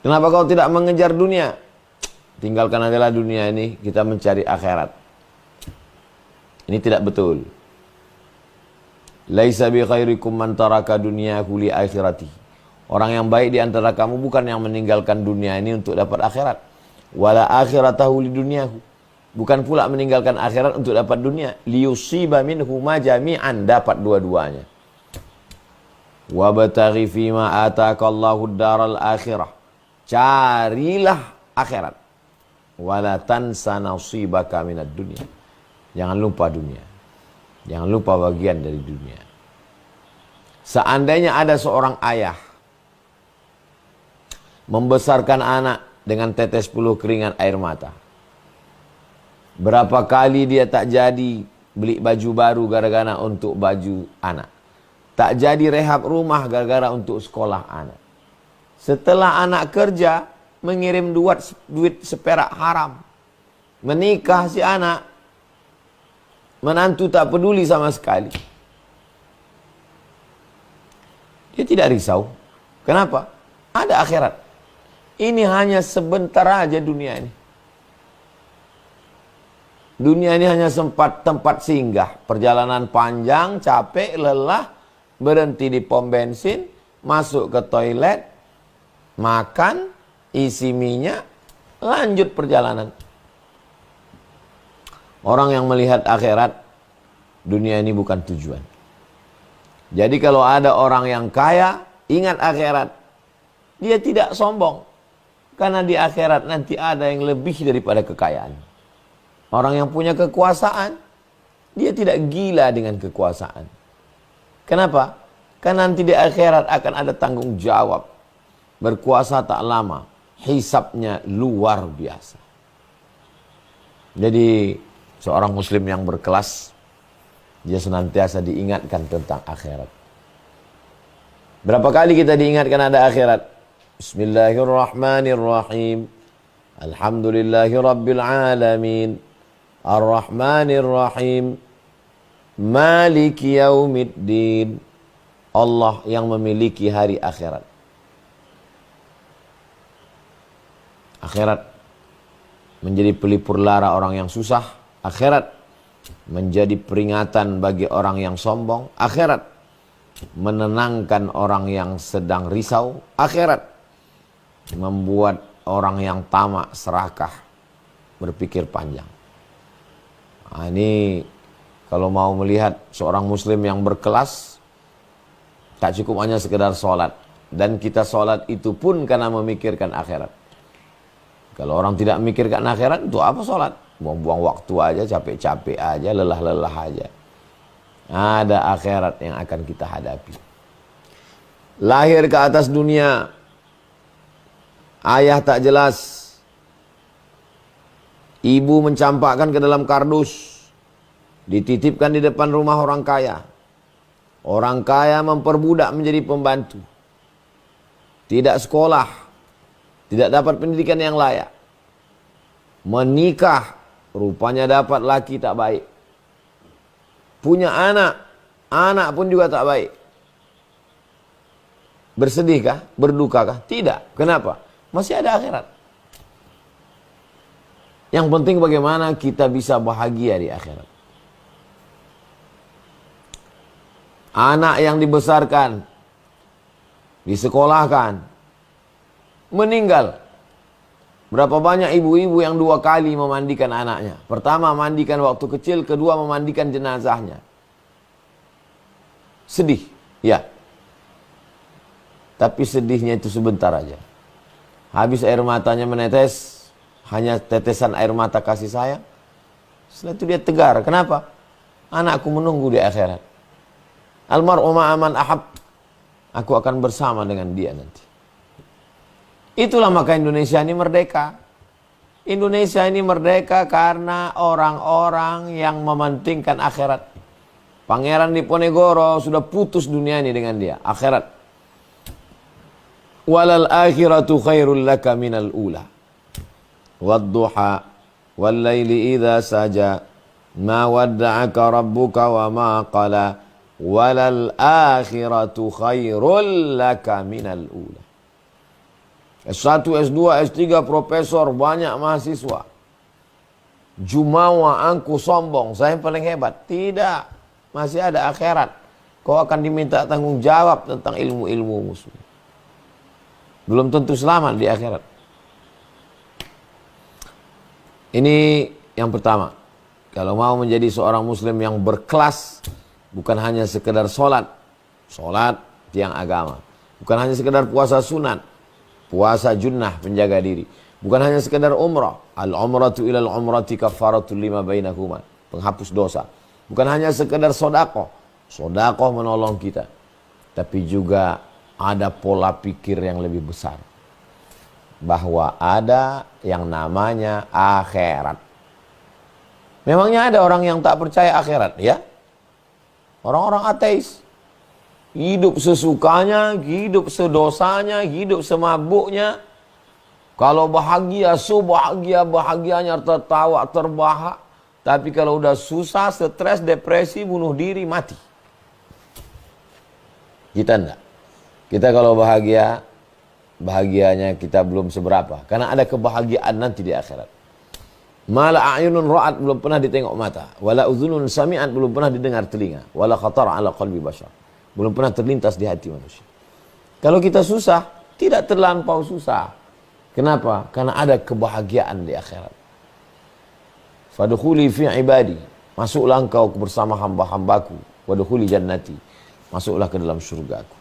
Kenapa kau tidak mengejar dunia? Tinggalkan adalah dunia ini, kita mencari akhirat. Ini tidak betul. Laisa bi khairikum man taraka dunyahu li akhirati. Orang yang baik di antara kamu bukan yang meninggalkan dunia ini untuk dapat akhirat. Wala akhiratahu li dunyahu. Bukan pula meninggalkan akhirat untuk dapat dunia. Liyusiba minhu ma jami'an, dapat dua-duanya. Wabtaghi fima ataakallahu daral akhirah. Carilah akhirat. Wala tansa nasibaka minad dunya. Jangan lupa dunia. Jangan lupa bagian dari dunia. Seandainya ada seorang ayah membesarkan anak dengan tetes puluh keringat air mata, berapa kali dia tak jadi beli baju baru gara-gara untuk baju anak, tak jadi rehab rumah gara-gara untuk sekolah anak. Setelah anak kerja, mengirim duit seperak haram, menikah si anak, menantu tak peduli sama sekali. Dia tidak risau. Kenapa? Ada akhirat. Ini hanya sebentar aja dunia ini. Dunia ini hanya tempat singgah. Perjalanan panjang, capek, lelah, berhenti di pom bensin, masuk ke toilet, makan, isi minyak, lanjut perjalanan. Orang yang melihat akhirat, dunia ini bukan tujuan. Jadi kalau ada orang yang kaya, ingat akhirat, dia tidak sombong. Karena di akhirat nanti ada yang lebih daripada kekayaan. Orang yang punya kekuasaan, dia tidak gila dengan kekuasaan. Kenapa? Karena nanti di akhirat akan ada tanggung jawab. Berkuasa tak lama, hisabnya luar biasa. Jadi seorang muslim yang berkelas, dia senantiasa diingatkan tentang akhirat. Berapa kali kita diingatkan ada akhirat? Bismillahirrahmanirrahim. Alhamdulillahi rabbil alamin. Ar-Rahmanir-Rahim. Maliki yaumiddin. Allah yang memiliki hari akhirat. Akhirat menjadi pelipur lara orang yang susah. Akhirat menjadi peringatan bagi orang yang sombong. Akhirat menenangkan orang yang sedang risau. Akhirat membuat orang yang tamak, serakah, berpikir panjang. Nah, ini kalau mau melihat seorang muslim yang berkelas, tak cukup hanya sekedar sholat. Dan kita sholat itu pun karena memikirkan akhirat. Kalau orang tidak memikirkan akhirat, itu apa sholat? Buang-buang waktu aja, capek-capek aja, lelah-lelah aja. Ada akhirat yang akan kita hadapi. Lahir ke atas dunia, ayah tak jelas, ibu mencampakkan ke dalam kardus, dititipkan di depan rumah orang kaya. Orang kaya memperbudak menjadi pembantu. Tidak sekolah, tidak dapat pendidikan yang layak. Menikah, rupanya dapat laki tak baik. Punya anak, anak pun juga tak baik. Bersedihkah? Berdukakah? Tidak. Kenapa? Masih ada akhirat. Yang penting bagaimana kita bisa bahagia di akhirat. Anak yang dibesarkan, disekolahkan, meninggal. Berapa banyak ibu-ibu yang 2 kali memandikan anaknya. Pertama mandikan waktu kecil, kedua memandikan jenazahnya. Sedih, ya. Tapi sedihnya itu sebentar aja. Habis air matanya menetes, hanya tetesan air mata kasih sayang. Setelah itu dia tegar. Kenapa? Anakku menunggu di akhirat. Almar'u ma'aman ahab. Aku akan bersama dengan dia nanti. Itulah maka Indonesia ini merdeka. Indonesia ini merdeka karena orang-orang yang mementingkan akhirat. Pangeran Diponegoro sudah putus dunia ini dengan dia. Akhirat. Walal akhiratu khairul laka minal ula. Wadduha. Wallayli idha saja. Ma wadda'aka rabbuka wa ma qala. Walal akhiratu khairul laka minal ula. S1, S2, S3, profesor, banyak mahasiswa. Jumawa, angku, sombong, saya yang paling hebat. Tidak, masih ada akhirat. Kau akan diminta tanggung jawab tentang ilmu-ilmu musuh. Belum tentu selamat di akhirat. Ini yang pertama. Kalau mau menjadi seorang muslim yang berkelas, bukan hanya sekedar sholat tiang agama. Bukan hanya sekedar puasa sunat, puasa junnah, penjaga diri. Bukan hanya sekedar umrah. Al-umratu ilal umrati kafaratul lima bainakuma. Penghapus dosa. Bukan hanya sekedar sodakoh. Sodakoh menolong kita. Tapi juga ada pola pikir yang lebih besar. Bahwa ada yang namanya akhirat. Memangnya ada orang yang tak percaya akhirat? Ya. Orang-orang ateis. Hidup sesukanya, hidup sedosanya, hidup semabuknya. Kalau bahagia, bahagianya tertawa, terbahak. Tapi kalau udah susah, stres, depresi, bunuh diri, mati. Kita enggak. Kita kalau bahagia, bahagianya kita belum seberapa. Karena ada kebahagiaan nanti di akhirat. Mala a'yunun ra'at, belum pernah ditengok mata. Wala udhunun sami'at, belum pernah didengar telinga. Wala khatar ala qalbi bashar. Belum pernah terlintas di hati manusia. Kalau kita susah, tidak terlampau susah. Kenapa? Karena ada kebahagiaan di akhirat. Fadkhuli fi ibadi. Masuklah engkau bersama hamba-hambaku. Wadkhuli jannati. Masuklah ke dalam surgaku.